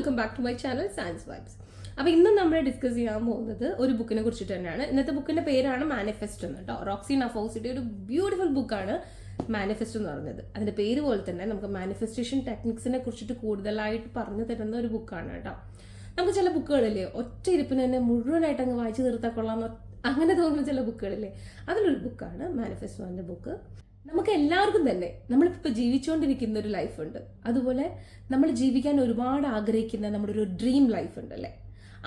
Welcome back to my channel science vibes. അപ്പോൾ ഇന്നും നമ്മൾ ഡിസ്കസ് ചെയ്യാൻ പോകുന്നത് ഒരു ബുക്കിനെ കുറിച്ചിട്ട് തന്നെയാണ്. ഇന്നത്തെ ബുക്കിന്റെ പേരാണ് മാനിഫെസ്റ്റ് എന്ന് കേട്ടോ. റോക്സി നഫോസിയുടെ ഒരു ബ്യൂട്ടിഫുൾ ബുക്കാണ് മാനിഫെസ്റ്റ് എന്ന് പറഞ്ഞത്. അതിന്റെ പേര് പോലെ തന്നെ നമുക്ക് മാനിഫെസ്റ്റേഷൻ ടെക്നിക്സിനെ കുറിച്ചിട്ട് കൂടുതലായിട്ട് പറഞ്ഞു തരുന്ന ഒരു ബുക്കാണ് കേട്ടോ. നമുക്ക് ചില ബുക്കുകളില്ലേ ഒറ്റ ഇരിപ്പിന് തന്നെ മുഴുവനായിട്ട് അങ്ങ് വായിച്ചു തീർത്താൽ കൊള്ളാമെന്ന് അങ്ങനെ തോന്നുന്ന ചില ബുക്കുകളില്ലേ, അതിലൊരു ബുക്കാണ് മാനിഫെസ്റ്റോന്റെ ബുക്ക്. നമുക്ക് എല്ലാവർക്കും തന്നെ നമ്മളിപ്പോൾ ജീവിച്ചുകൊണ്ടിരിക്കുന്ന ഒരു ലൈഫ് ഉണ്ട്, അതുപോലെ നമ്മൾ ജീവിക്കാൻ ഒരുപാട് ആഗ്രഹിക്കുന്ന നമ്മുടെ ഒരു ഡ്രീം ലൈഫ് ഉണ്ടല്ലേ.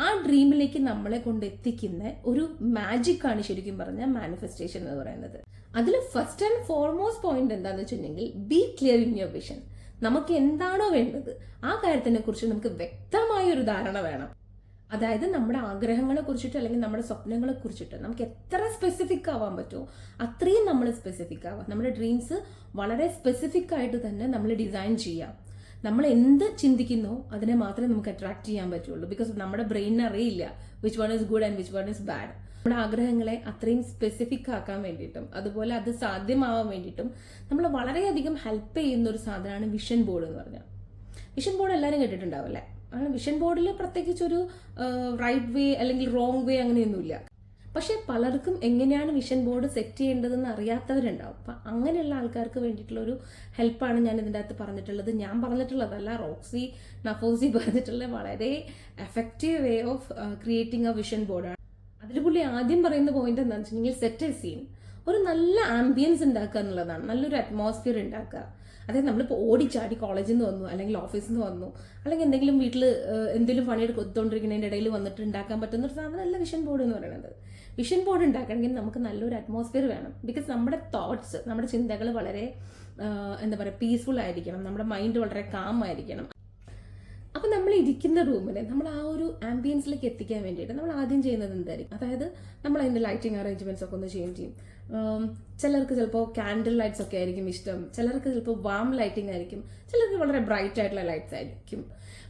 ആ ഡ്രീമിലേക്ക് നമ്മളെ കൊണ്ട് എത്തിക്കുന്ന ഒരു മാജിക് ആണ് ശരിക്കും പറഞ്ഞാൽ മാനിഫെസ്റ്റേഷൻ എന്ന് പറയുന്നത്. അതിൽ ഫസ്റ്റ് ആൻഡ് ഫോർമോസ്റ്റ് പോയിന്റ് എന്താണെന്ന് വെച്ചിട്ടുണ്ടെങ്കിൽ B clear in your vision. നമുക്ക് എന്താണോ വേണ്ടത് ആ കാര്യത്തിനെ കുറിച്ച് നമുക്ക് വ്യക്തമായ ഒരു ധാരണ വേണം. അതായത് നമ്മുടെ ആഗ്രഹങ്ങളെ കുറിച്ചിട്ട് അല്ലെങ്കിൽ നമ്മുടെ സ്വപ്നങ്ങളെ കുറിച്ചിട്ട് നമുക്ക് എത്ര സ്പെസിഫിക് ആവാൻ പറ്റുമോ അത്രയും നമ്മൾ സ്പെസിഫിക് ആവാം. നമ്മുടെ ഡ്രീംസ് വളരെ സ്പെസിഫിക് ആയിട്ട് തന്നെ നമ്മൾ ഡിസൈൻ ചെയ്യാം. നമ്മൾ എന്ത് ചിന്തിക്കുന്നോ അതിനെ മാത്രമേ നമുക്ക് അട്രാക്ട് ചെയ്യാൻ പറ്റുള്ളൂ. ബിക്കോസ് നമ്മുടെ ബ്രെയിനിന് അറിയില്ല which one is good and which one is bad. നമ്മുടെ ആഗ്രഹങ്ങളെ അത്രയും സ്പെസിഫിക് ആക്കാൻ വേണ്ടിയിട്ടും അതുപോലെ അത് സാധ്യമാവാൻ വേണ്ടിയിട്ടും നമ്മൾ വളരെയധികം ഹെൽപ്പ് ചെയ്യുന്ന ഒരു സാധനമാണ് വിഷൻ ബോർഡ് എന്ന് പറഞ്ഞാൽ. വിഷൻ ബോർഡ് എല്ലാവരും കേട്ടിട്ടുണ്ടാവും അല്ലേ. വിഷൻ ബോർഡിൽ പ്രത്യേകിച്ച് ഒരു റൈറ്റ് വേ അല്ലെങ്കിൽ റോങ് വേ അങ്ങനെയൊന്നുമില്ല. പക്ഷെ പലർക്കും എങ്ങനെയാണ് വിഷൻ ബോർഡ് സെറ്റ് ചെയ്യേണ്ടതെന്ന് അറിയാത്തവരുണ്ടാവും. അപ്പം അങ്ങനെയുള്ള ആൾക്കാർക്ക് വേണ്ടിയിട്ടുള്ള ഒരു ഹെൽപ്പാണ് ഞാൻ ഇതിൻ്റെ അകത്ത് പറഞ്ഞിട്ടുള്ളത്. ഞാൻ പറഞ്ഞിട്ടുള്ളതല്ല, റോക്സി നഫോസി പറഞ്ഞിട്ടുള്ള വളരെ effective way of creating A vision ബോർഡാണ്. അതിൽ പുള്ളി ആദ്യം പറയുന്ന പോയിന്റ് എന്താണെന്ന് വെച്ചിട്ടുണ്ടെങ്കിൽ സെറ്റ് എ സീൻ, ഒരു നല്ല ആംബിയൻസ് ഉണ്ടാക്കുക എന്നുള്ളതാണ്, നല്ലൊരു അറ്റ്മോസ്ഫിയർ ഉണ്ടാക്കുക. അതായത് നമ്മളിപ്പോൾ ഓടിച്ചാടി കോളേജിൽ നിന്ന് വന്നു അല്ലെങ്കിൽ ഓഫീസിൽ നിന്ന് വന്നു അല്ലെങ്കിൽ എന്തെങ്കിലും വീട്ടിൽ എന്തെങ്കിലും പണിയെടുത്തുകൊണ്ടിരിക്കുന്നതിൻ്റെ ഇടയിൽ വന്നിട്ട് ഉണ്ടാക്കാൻ പറ്റുന്ന ഒരു സാധനമല്ല വിഷൻ ബോർഡ് എന്ന് പറയുന്നത്. വിഷൻ ബോർഡ് ഉണ്ടാക്കണമെങ്കിൽ നമുക്ക് നല്ലൊരു അറ്റ്മോസ്ഫിയർ വേണം. ബിക്കോസ് നമ്മുടെ തോട്ട്സ്, നമ്മുടെ ചിന്തകൾ വളരെ എന്താ പറയുക പീസ്ഫുൾ ആയിരിക്കണം, നമ്മുടെ മൈൻഡ് വളരെ കാം ആയിരിക്കണം. അപ്പം നമ്മൾ ഇരിക്കുന്ന റൂമിനെ നമ്മൾ ആ ഒരു ആംബിയൻസിലേക്ക് എത്തിക്കാൻ വേണ്ടിയിട്ട് നമ്മൾ ആദ്യം ചെയ്യുന്നത് എന്തായിരിക്കും, അതായത് നമ്മൾ അതിൻ്റെ ലൈറ്റിംഗ് അറേഞ്ച്മെന്റ്സ് ഒക്കെ ഒന്ന് ചേഞ്ച് ചെയ്യും. ചിലർക്ക് ചിലപ്പോൾ കാൻഡിൽ ലൈറ്റ്സ് ഒക്കെ ആയിരിക്കും ഇഷ്ടം, ചിലർക്ക് ചിലപ്പോൾ വാം ലൈറ്റിംഗ് ആയിരിക്കും, ചിലർക്ക് വളരെ ബ്രൈറ്റ് ആയിട്ടുള്ള ലൈറ്റ്സ് ആയിരിക്കും.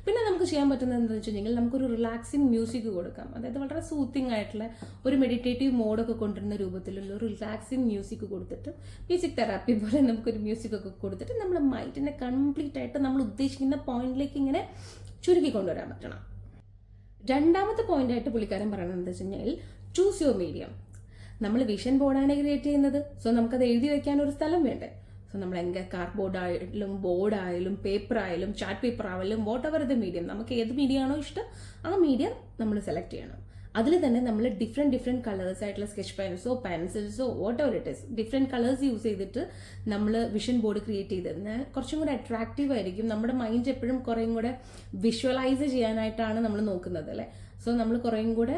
പിന്നെ നമുക്ക് ചെയ്യാൻ പറ്റുന്നത് എന്താണെന്ന് വെച്ചിട്ടുണ്ടെങ്കിൽ നമുക്കൊരു റിലാക്സിങ് മ്യൂസിക് കൊടുക്കാം. അതായത് വളരെ സൂത്തിങ് ആയിട്ടുള്ള ഒരു മെഡിറ്റേറ്റീവ് മോഡൊക്കെ കൊണ്ടുവരുന്ന രൂപത്തിലുള്ള ഒരു റിലാക്സിങ് മ്യൂസിക് കൊടുത്തിട്ട്, മ്യൂസിക് തെറാപ്പി പോലെ നമുക്കൊരു മ്യൂസിക് ഒക്കെ കൊടുത്തിട്ട് നമ്മുടെ മൈൻഡിനെ കംപ്ലീറ്റ് ആയിട്ട് നമ്മൾ ഉദ്ദേശിക്കുന്ന പോയിന്റിലേക്ക് ഇങ്ങനെ ചുരുക്കി കൊണ്ടുവരാൻ പറ്റണം. രണ്ടാമത്തെ പോയിന്റായിട്ട് പുള്ളിക്കാരൻ പറയുന്നത് എന്താ വെച്ച് കഴിഞ്ഞാൽ ചൂസ് യുവർ മീഡിയം. നമ്മൾ വിഷൻ ബോർഡാണ് ക്രിയേറ്റ് ചെയ്യുന്നത്, സോ നമുക്കത് എഴുതി വെക്കാൻ ഒരു സ്ഥലം വേണ്ടേ. സോ നമ്മൾ കാർഡ്ബോർഡ് ആയാലും ബോർഡായാലും പേപ്പർ ആയാലും ചാർട്ട് പേപ്പർ ആയാലും വാട്ട് എവർ ദ മീഡിയം, നമുക്ക് ഏത് മീഡിയം ആണോ ഇഷ്ടം ആ മീഡിയം നമ്മൾ സെലക്ട് ചെയ്യണം. അതിൽ തന്നെ നമ്മൾ ഡിഫറെൻറ്റ് കളേഴ്സ് ആയിട്ടുള്ള സ്കെച്ച് പെൻസോ പെൻസിൽസോ whatever it is different colours use ചെയ്തിട്ട് നമ്മൾ വിഷൻ ബോർഡ് ക്രിയേറ്റ് ചെയ്തിരുന്നാൽ കുറച്ചും കൂടെ അട്രാക്റ്റീവ് ആയിരിക്കും. നമ്മുടെ മൈൻഡ് എപ്പോഴും കുറേയും കൂടെ വിഷ്വലൈസ് ചെയ്യാനായിട്ടാണ് നമ്മൾ നോക്കുന്നത് അല്ലേ. സോ നമ്മൾ കുറേയും കൂടെ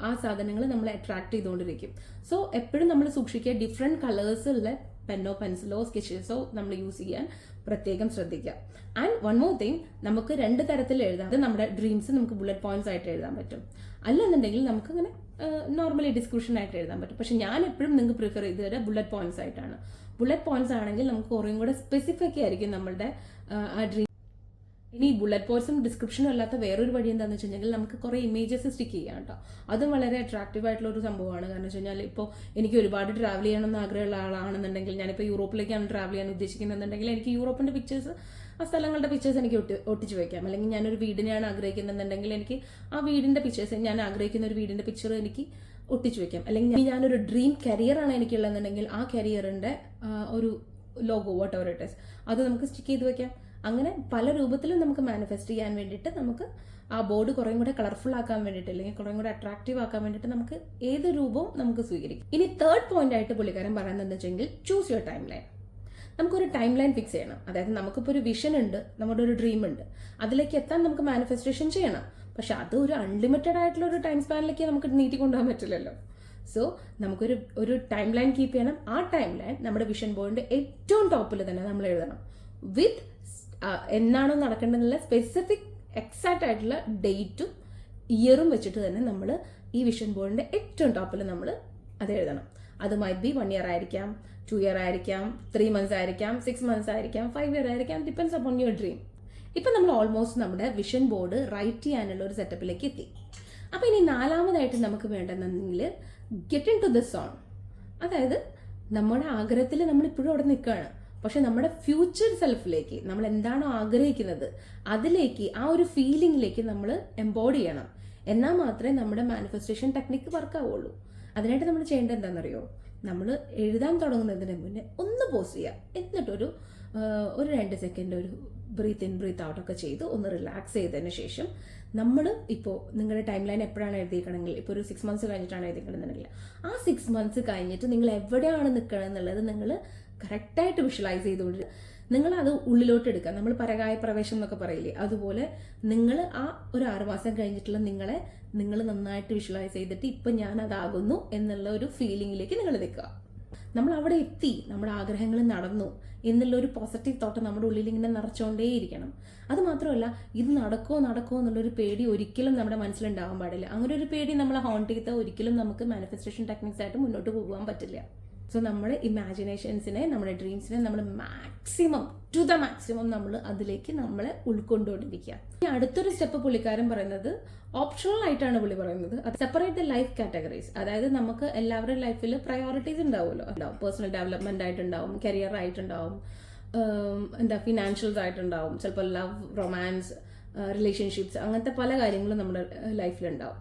ആ സാധനങ്ങൾ നമ്മളെ അട്രാക്ട് ചെയ്തുകൊണ്ടിരിക്കും. സോ എപ്പോഴും നമ്മൾ സൂക്ഷിക്കുക ഡിഫറെൻറ്റ് കളേഴ്സുള്ള പെന്നോ പെൻസിലോ സ്കെച്ചസോ നമ്മൾ യൂസ് ചെയ്യാൻ പ്രത്യേകം ശ്രദ്ധിക്കുക. ആൻഡ് വൺ മോർ തിങ്, നമുക്ക് രണ്ട് തരത്തിൽ എഴുതാം. അത് നമ്മുടെ ഡ്രീംസ് നമുക്ക് ബുള്ളറ്റ് പോയിന്റ്സ് ആയിട്ട് എഴുതാൻ പറ്റും, അല്ലെന്നുണ്ടെങ്കിൽ നമുക്ക് അങ്ങനെ നോർമലി ഡിസ്ക്രിപ്ഷൻ ആയിട്ട് എഴുതാൻ പറ്റും. പക്ഷെ ഞാൻ എപ്പോഴും നിങ്ങൾക്ക് പ്രിഫർ ചെയ്ത് തരാം ബുള്ളറ്റ് പോയിന്റ്സ് ആയിട്ടാണ്. ബുള്ളറ്റ് പോയിന്റ്സ് ആണെങ്കിൽ നമുക്ക് കുറേയും കൂടെ സ്പെസിഫിക് ആയിരിക്കും നമ്മളുടെ ആ ഡ്രീം. ഇനി ബുള്ളറ്റ് പോയിന്റ്സും ഡിസ്ക്രിപ്ഷനും അല്ലാത്ത വേറൊരു വഴി എന്താണെന്ന് വെച്ചിട്ടുണ്ടെങ്കിൽ നമുക്ക് കുറേ ഇമേജസ് സ്റ്റിക്ക് ചെയ്യാം കേട്ടോ. അതും വളരെ അട്രാക്റ്റീവ് ആയിട്ടുള്ള ഒരു സംഭവമാണ്. കാരണം വെച്ച് കഴിഞ്ഞാൽ ഇപ്പോൾ എനിക്ക് ഒരുപാട് ട്രാവൽ ചെയ്യണമെന്ന് ആഗ്രഹമുള്ള ആളാണെന്നുണ്ടെങ്കിൽ, ഞാനിപ്പോൾ യൂറോപ്പിലേക്കാണ് ട്രാവൽ ചെയ്യാൻ ഉദ്ദേശിക്കുന്നതെന്നുണ്ടെങ്കിൽ എനിക്ക് യൂറോപ്പിൻ്റെ പിക്ചേഴ്സ്, ആ സ്ഥലങ്ങളുടെ പിക്ചേഴ്സ് എനിക്ക് ഒട്ടിച്ച് വയ്ക്കാം. അല്ലെങ്കിൽ ഞാനൊരു വീടിനെയാണ് ആഗ്രഹിക്കുന്നുണ്ടെങ്കിൽ എനിക്ക് ആ വീടിൻ്റെ പിക്ചേഴ്സ്, ഞാൻ ആഗ്രഹിക്കുന്ന ഒരു വീടിൻ്റെ പിക്ചർ എനിക്ക് ഒട്ടിച്ച് വയ്ക്കാം. അല്ലെങ്കിൽ ഞാനൊരു ഡ്രീം കരിയറാണ് എനിക്കുള്ളതെന്നുണ്ടെങ്കിൽ ആ കരിയറിൻ്റെ ഒരു logo what ever it is അത് നമുക്ക് സ്റ്റിക്ക് ചെയ്ത് വയ്ക്കാം. അങ്ങനെ പല രൂപത്തിലും നമുക്ക് മാനിഫെസ്റ്റ് ചെയ്യാൻ വേണ്ടിയിട്ട് നമുക്ക് ആ ബോർഡ് കുറേയും കൂടെ കളർഫുൾ ആക്കാൻ വേണ്ടിയിട്ട് അല്ലെങ്കിൽ കുറേയും കൂടെ അട്രാക്റ്റീവ് ആക്കാൻ വേണ്ടിയിട്ട് നമുക്ക് ഏത് രൂപവും നമുക്ക് സ്വീകരിക്കും. ഇനി തേർഡ് പോയിന്റ് ആയിട്ട് പുള്ളിക്കാരൻ പറയുന്നത് എന്താ വെച്ചെങ്കിൽ ചൂസ് യുവർ ടൈം ലൈൻ. നമുക്കൊരു ടൈം ലൈൻ ഫിക്സ് ചെയ്യണം. അതായത് നമുക്കിപ്പോൾ ഒരു വിഷൻ ഉണ്ട്, നമ്മുടെ ഒരു ഡ്രീം ഉണ്ട്, അതിലേക്ക് എത്താൻ നമുക്ക് മാനിഫെസ്റ്റേഷൻ ചെയ്യണം. പക്ഷെ അത് ഒരു അൺലിമിറ്റഡ് ആയിട്ടുള്ള ഒരു ടൈം സ്പാനിലേക്ക് നമുക്ക് നീട്ടി കൊണ്ടുപോകാൻ പറ്റില്ലല്ലോ. സോ നമുക്കൊരു ടൈം ലൈൻ കീപ്പ് ചെയ്യണം. ആ ടൈം ലൈൻ നമ്മുടെ വിഷൻ ബോർഡിന്റെ ഏറ്റവും ടോപ്പിൽ തന്നെ നമ്മൾ എഴുതണം. വിത്ത് എന്നാണോ നടക്കേണ്ടതെന്നുള്ള സ്പെസിഫിക് എക്സാക്റ്റ് ആയിട്ടുള്ള ഡേറ്റും ഇയറും വെച്ചിട്ട് തന്നെ നമ്മൾ ഈ വിഷൻ ബോർഡിന്റെ ഏറ്റവും ടോപ്പിൽ നമ്മൾ അത് എഴുതണം. അത് മൈറ്റ് ബി 1 year ആയിരിക്കാം, 2 year ആയിരിക്കാം, 3 months ആയിരിക്കാം, 6 months ആയിരിക്കാം, 5 year ആയിരിക്കാം, ഡിപ്പെൻസ് അപ്പോൺ യുവർ ഡ്രീം. ഇപ്പം നമ്മൾ ഓൾമോസ്റ്റ് നമ്മുടെ വിഷൻ ബോർഡ് റൈറ്റ് ചെയ്യാനുള്ള ഒരു സെറ്റപ്പിലേക്ക് എത്തി. അപ്പം ഇനി നാലാമതായിട്ട് നമുക്ക് വേണ്ടതെങ്കിൽ get into the zone. അതായത് നമ്മുടെ ആഗ്രഹത്തിൽ നമ്മളിപ്പോഴും അവിടെ നിൽക്കുകയാണ്, പക്ഷെ നമ്മുടെ ഫ്യൂച്ചർ സെൽഫിലേക്ക് നമ്മൾ എന്താണോ ആഗ്രഹിക്കുന്നത് അതിലേക്ക്, ആ ഒരു ഫീലിംഗിലേക്ക് നമ്മൾ എംബോഡി ചെയ്യണം. എന്നാൽ മാത്രമേ നമ്മുടെ മാനിഫെസ്റ്റേഷൻ ടെക്നിക്ക് വർക്കാവുള്ളൂ. അതിനായിട്ട് നമ്മൾ ചെയ്യേണ്ടത് എന്താണെന്നറിയോ? നമ്മൾ എഴുതാൻ തുടങ്ങുന്നതിന് മുന്നേ ഒന്ന് പോസ് ചെയ്യുക. എന്നിട്ടൊരു 2 സെക്കൻഡ് ഒരു ബ്രീത്ത് ഇൻ ബ്രീത്ത് ഔട്ട് ഒക്കെ ചെയ്ത് ഒന്ന് റിലാക്സ് ചെയ്തതിന് ശേഷം നമ്മൾ ഇപ്പോൾ നിങ്ങളുടെ ടൈം ലൈൻ എപ്പോഴാണ് എഴുതിയിരിക്കണമെങ്കിൽ, ഇപ്പോൾ ഒരു 6 മന്ത്സ് കഴിഞ്ഞിട്ടാണ് എഴുതിക്കണമെന്നുണ്ടെങ്കിൽ ആ 6 മന്ത്സ് കഴിഞ്ഞിട്ട് നിങ്ങൾ എവിടെയാണ് നിൽക്കണം എന്നുള്ളത് നിങ്ങൾ കറക്റ്റായിട്ട് വിഷ്വലൈസ് ചെയ്തുകൊണ്ട് നിങ്ങൾ അത് ഉള്ളിലോട്ട് എടുക്കുക. നമ്മൾ പരകായ പ്രവേശം എന്നൊക്കെ പറയില്ലേ, അതുപോലെ നിങ്ങൾ ആ ഒരു 6 മാസം കഴിഞ്ഞിട്ടുള്ള നിങ്ങൾ നന്നായിട്ട് വിഷ്വലൈസ് ചെയ്തിട്ട് ഇപ്പം ഞാൻ അതാകുന്നു എന്നുള്ള ഒരു ഫീലിംഗിലേക്ക് നിങ്ങൾ നിൽക്കുക. നമ്മൾ അവിടെ എത്തി, നമ്മുടെ ആഗ്രഹങ്ങൾ നടന്നു എന്നുള്ള ഒരു പോസിറ്റീവ് തോട്ട് നമ്മുടെ ഉള്ളിൽ ഇങ്ങനെ നിറച്ചുകൊണ്ടേയിരിക്കണം. അത് മാത്രമല്ല, ഇത് നടക്കുമോ എന്നുള്ളൊരു പേടി ഒരിക്കലും നമ്മുടെ മനസ്സിലുണ്ടാവാൻ പാടില്ല. അങ്ങനെ ഒരു പേടി നമ്മളെ ഹോണ്ട് ചെയ്താൽ ഒരിക്കലും നമുക്ക് മാനിഫെസ്റ്റേഷൻ ടെക്നിക്സ് ആയിട്ട് മുന്നോട്ട് പോകാൻ പറ്റില്ല. സോ നമ്മുടെ ഇമാജിനേഷൻസിനെ, നമ്മുടെ ഡ്രീംസിനെ നമ്മൾ മാക്സിമം ടു ദ മാക്സിമം നമ്മൾ അതിലേക്ക് നമ്മളെ ഉൾക്കൊണ്ടുകൊണ്ടിരിക്കുക. ഇനി അടുത്തൊരു സ്റ്റെപ്പ് പുള്ളിക്കാരൻ പറയുന്നത് ഓപ്ഷണൽ ആയിട്ടാണ് പുള്ളി പറയുന്നത്. അത് സെപ്പറേറ്റ് ദ ലൈഫ് കാറ്റഗറീസ്. അതായത് നമുക്ക് എല്ലാവരുടെ ലൈഫിൽ പ്രയോറിറ്റീസ് ഉണ്ടാവുമല്ലോ. പേഴ്സണൽ ഡെവലപ്മെന്റ് ആയിട്ടുണ്ടാവും, കരിയർ ആയിട്ടുണ്ടാവും, ഫിനാൻഷ്യൽസ് ആയിട്ടുണ്ടാവും, ചിലപ്പോൾ ലവ്, റൊമാൻസ്, റിലേഷൻഷിപ്സ്, അങ്ങനത്തെ പല കാര്യങ്ങളും നമ്മുടെ ലൈഫിലുണ്ടാവും.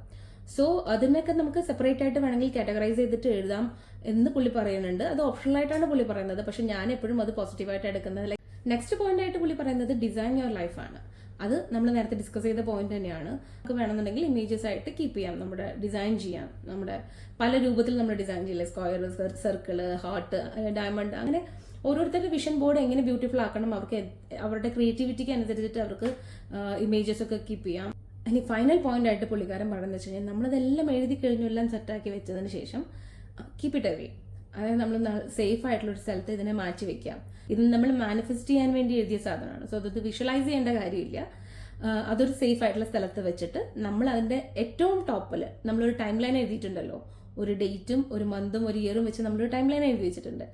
സോ അതിനൊക്കെ നമുക്ക് സെപ്പറേറ്റ് ആയിട്ട് വേണമെങ്കിൽ കാറ്റഗറൈസ് ചെയ്തിട്ട് എഴുതാം എന്ന് പുള്ളി പറയുന്നുണ്ട്. അത് ഓപ്ഷണൽ ആയിട്ടാണ് പുള്ളി പറയുന്നത്. പക്ഷെ ഞാൻ എപ്പോഴും അത് പോസിറ്റീവായിട്ട് എടുക്കുന്നത്. നെക്സ്റ്റ് പോയിന്റ് ആയിട്ട് പുള്ളി പറയുന്നത് ഡിസൈൻ യുവർ ലൈഫാണ്. അത് നമ്മൾ നേരത്തെ ഡിസ്കസ് ചെയ്ത പോയിന്റ് തന്നെയാണ്. നമുക്ക് വേണമെന്നുണ്ടെങ്കിൽ ഇമേജസ് ആയിട്ട് കീപ്പ് ചെയ്യാം, നമ്മുടെ ഡിസൈൻ ചെയ്യാം. നമ്മുടെ പല രൂപത്തിൽ നമ്മൾ ഡിസൈൻ ചെയ്യില്ലേ, സ്ക്വയർ, സർക്കിള്, ഹാർട്ട്, ഡയമണ്ട്, അങ്ങനെ ഓരോരുത്തരുടെ വിഷൻ ബോർഡ് എങ്ങനെ ബ്യൂട്ടിഫുൾ ആക്കണം, അവർക്ക് അവരുടെ ക്രിയേറ്റിവിറ്റിക്ക് അനുസരിച്ചിട്ട് അവർക്ക് ഇമേജസ് ഒക്കെ കീപ്പ് ചെയ്യാം. ഇനി ഫൈനൽ പോയിന്റ് ആയിട്ട് പുള്ളിക്കാരൻ പറയുന്നത് വെച്ച് കഴിഞ്ഞാൽ നമ്മളതെല്ലാം എഴുതി കഴിഞ്ഞു, എല്ലാം സെറ്റാക്കി വെച്ചതിന് ശേഷം കീപ്പ് ഇറ്റ് അവേ. അതായത് നമ്മൾ സേഫ് ആയിട്ടുള്ള ഒരു സ്ഥലത്ത് ഇതിനെ മാറ്റി വെക്കാം. ഇത് നമ്മൾ മാനിഫെസ്റ്റ് ചെയ്യാൻ വേണ്ടി എഴുതിയ സാധനമാണ്. സോ അത് വിഷ്വലൈസ് ചെയ്യേണ്ട കാര്യമില്ല. അതൊരു സേഫ് ആയിട്ടുള്ള സ്ഥലത്ത് വെച്ചിട്ട് നമ്മൾ അതിന്റെ ഏറ്റവും ടോപ്പിൽ നമ്മളൊരു ടൈം ലൈൻ എഴുതിയിട്ടുണ്ടല്ലോ, ഒരു ഡേറ്റും ഒരു മന്തും ഒരു ഇയറും വെച്ച് നമ്മളൊരു ടൈം ലൈൻ എഴുതി വെച്ചിട്ടുണ്ട്.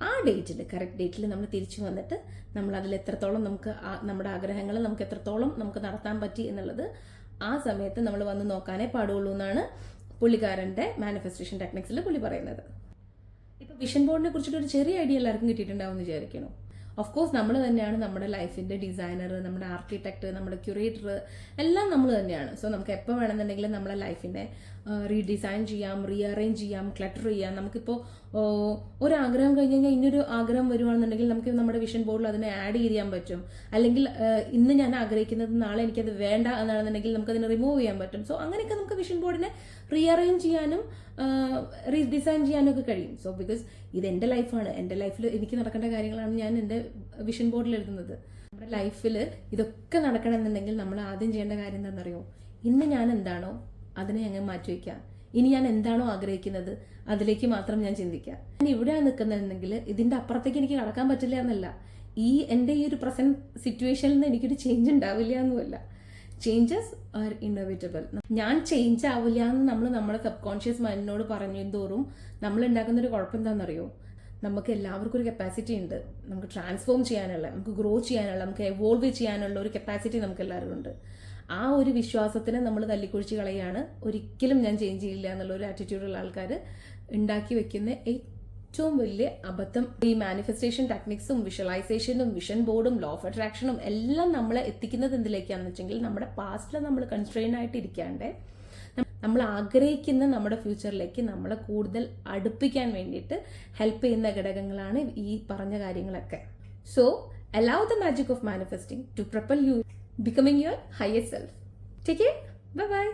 ആ ഡേറ്റിൽ, കറക്റ്റ് ഡേറ്റിൽ നമ്മൾ തിരിച്ചു വന്നിട്ട് നമ്മൾ അതിൽ എത്രത്തോളം നമുക്ക് നമ്മുടെ ആഗ്രഹങ്ങൾ നമുക്ക് എത്രത്തോളം നമുക്ക് നടത്താൻ പറ്റി എന്നുള്ളത് ആ സമയത്ത് നമ്മൾ വന്ന് നോക്കാനേ പാടുള്ളൂ എന്നാണ് പുള്ളിക്കാരൻ്റെ മാനിഫെസ്റ്റേഷൻ ടെക്നിക്സിൽ പുള്ളി പറയുന്നത്. ഇപ്പോൾ വിഷൻ ബോർഡിനെ കുറിച്ചിട്ട് ഒരു ചെറിയ ഐഡിയ എല്ലാവർക്കും കിട്ടിയിട്ടുണ്ടാവും എന്ന് വിചാരിക്കണം. ഓഫ് കോഴ്സ് നമ്മൾ തന്നെയാണ് നമ്മുടെ ലൈഫിൻ്റെ ഡിസൈനർ, നമ്മുടെ ആർക്കിടെക്ട്, നമ്മുടെ ക്യൂറേറ്റർ, എല്ലാം നമ്മൾ തന്നെയാണ്. സോ നമുക്ക് എപ്പോൾ വേണമെന്നുണ്ടെങ്കിലും നമ്മളെ ലൈഫിനെ റീഡിസൈൻ ചെയ്യാം, റീഅറേഞ്ച് ചെയ്യാം, ക്ലട്ടർ ചെയ്യാം. നമുക്കിപ്പോൾ ഒരാഗ്രഹം കഴിഞ്ഞ് കഴിഞ്ഞാൽ ഇന്നൊരു ആഗ്രഹം വരുവാണെന്നുണ്ടെങ്കിൽ നമുക്ക് നമ്മുടെ വിഷൻ ബോർഡിൽ അതിനെ ആഡ് ചെയ്യാൻ പറ്റും. അല്ലെങ്കിൽ ഇന്ന് ഞാൻ ആഗ്രഹിക്കുന്നത് നാളെ എനിക്കത് വേണ്ട എന്നാണെന്നുണ്ടെങ്കിൽ നമുക്കതിനെ റിമൂവ് ചെയ്യാൻ പറ്റും. സോ അങ്ങനെയൊക്കെ നമുക്ക് വിഷൻ ബോർഡിനെ റീഅറേഞ്ച് ചെയ്യാനും റീഡിസൈൻ ചെയ്യാനും ഒക്കെ കഴിയും. സോ ബിക്കോസ് ഇത് എൻ്റെ ലൈഫാണ്, എൻ്റെ ലൈഫിൽ എനിക്ക് നടക്കേണ്ട കാര്യങ്ങളാണ് ഞാൻ എൻ്റെ വിഷൻ ബോർഡിൽ എഴുതുന്നത്. നമ്മുടെ ലൈഫിൽ ഇതൊക്കെ നടക്കണമെന്നുണ്ടെങ്കിൽ നമ്മൾ ആദ്യം ചെയ്യേണ്ട കാര്യം എന്താണെന്നറിയോ? ഇന്ന് ഞാൻ എന്താണോ അതിനെ അങ്ങ് മാറ്റി വയ്ക്കുക. ഇനി ഞാൻ എന്താണോ ആഗ്രഹിക്കുന്നത് അതിലേക്ക് മാത്രം ഞാൻ ചിന്തിക്കുക. ഞാൻ ഇവിടെയാണ് നിൽക്കുന്നതെങ്കിൽ ഇതിൻ്റെ അപ്പുറത്തേക്ക് എനിക്ക് കടക്കാൻ പറ്റില്ല എന്നല്ല, എൻ്റെ ഈ ഒരു പ്രസന്റ് സിറ്റുവേഷനിൽ നിന്ന് എനിക്കൊരു ചേഞ്ച് ഉണ്ടാവില്ല എന്നുമല്ല. Changes are ഇന്നോവേറ്റബിൾ. ഞാൻ ചേഞ്ച് ആവില്ല എന്ന് നമ്മൾ നമ്മുടെ സബ് കോൺഷ്യസ് മൈൻഡിനോട് പറഞ്ഞു തോറും നമ്മൾ ഉണ്ടാക്കുന്ന ഒരു കുഴപ്പം എന്താണെന്നറിയോ? നമുക്ക് എല്ലാവർക്കും ഒരു കപ്പാസിറ്റി ഉണ്ട്. നമുക്ക് ട്രാൻസ്ഫോം ചെയ്യാനുള്ള, നമുക്ക് ഗ്രോ ചെയ്യാനുള്ള, നമുക്ക് എവോൾവ് ചെയ്യാനുള്ള ഒരു കപ്പാസിറ്റി നമുക്ക് എല്ലാവരും ഉണ്ട്. ആ ഒരു വിശ്വാസത്തിനെ നമ്മൾ തല്ലിക്കൊഴിച്ച് കളയാണ്. ഒരിക്കലും ഞാൻ ചേഞ്ച് ചെയ്യില്ല എന്നുള്ള ഒരു ആറ്റിറ്റ്യൂഡുള്ള ആൾക്കാർ ഉണ്ടാക്കി വെക്കുന്ന ഏറ്റവും വലിയ അബദ്ധം. ഈ മാനിഫെസ്റ്റേഷൻ ടെക്നിക്സും വിഷ്വലൈസേഷനും വിഷൻ ബോർഡും ലോ ഓഫ് അട്രാക്ഷനും എല്ലാം നമ്മളെ എത്തിക്കുന്നത് എന്തിലേക്കാണെന്ന് വെച്ചെങ്കിൽ നമ്മുടെ പാസ്റ്റിൽ നമ്മൾ കൺസ്ട്രെയിൻ ആയിട്ട് ഇരിക്കാണ്ട് നമ്മൾ ആഗ്രഹിക്കുന്ന നമ്മുടെ ഫ്യൂച്ചറിലേക്ക് നമ്മളെ കൂടുതൽ അടുപ്പിക്കാൻ വേണ്ടിയിട്ട് ഹെൽപ്പ് ചെയ്യുന്ന ഘടകങ്ങളാണ് ഈ പറഞ്ഞ കാര്യങ്ങളൊക്കെ. So allow the magic of manifesting to propel you becoming your highest self. Take care. Bye bye.